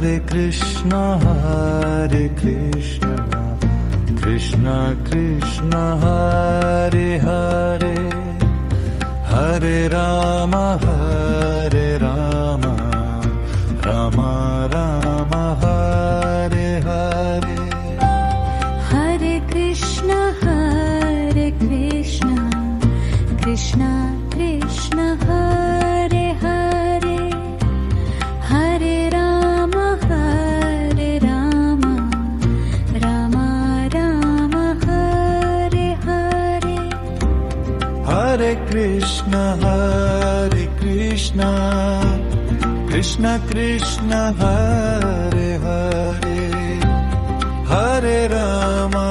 Hare Krishna Krishna Krishna Hare Hare Hare Rama Rama Rama Hare Hare Hare Krishna Krishna Krishna Hare Hare Hare Rama Rama Rama Hare Hare Hare Krishna Krishna Krishna Hare Hare Hare Rama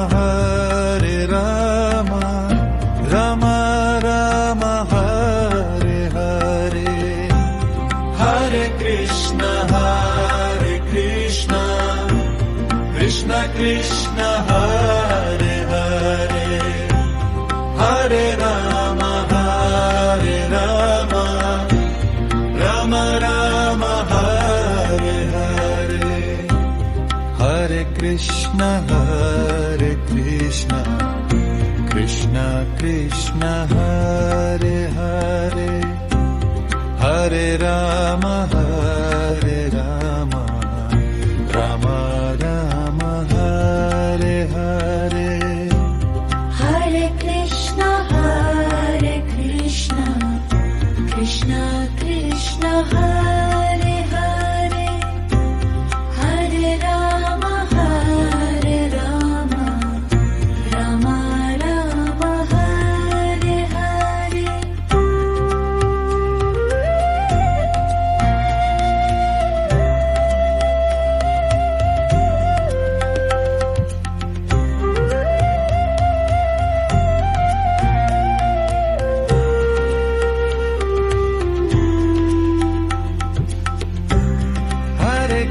Rama Rama Hare Hare Hare Krishna Krishna Krishna Hare Hare Hare Rama Rama Rama Hare Hare Hare Krishna Krishna Krishna Hare Hare Hare Rama Rama Rama Hare Hare Hare Krishna Krishna Krishna Hare Hare Hare Rama Rama Rama Hare Hare Hare Krishna Krishna Krishna Hare Hare Hare Rama Rama Rama Hare Hare Hare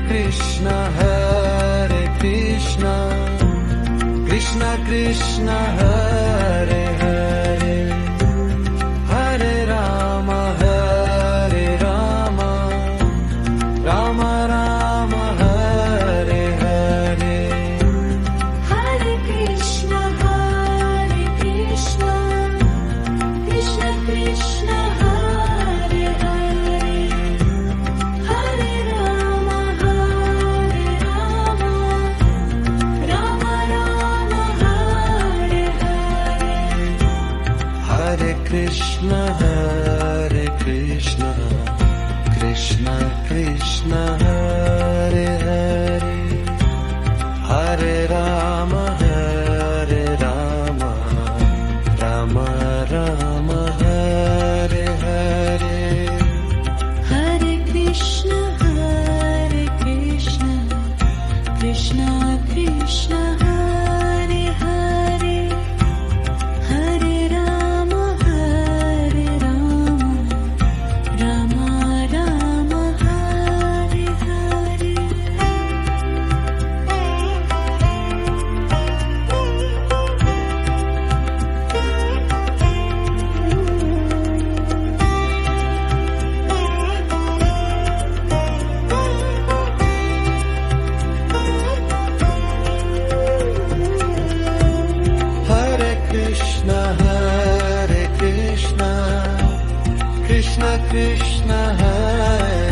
Krishna Krishna Krishna Hare Hare Hare Rama Rama Rama Hare Hare Hare Krishna Krishna Krishna Hare Hare Hare Rama Rama Rama Hare Hare Hare Krishna Krishna Krishna Hare Hare Hare Rama Rama Rama Hare Hare Hare Krishna Krishna Krishna Hare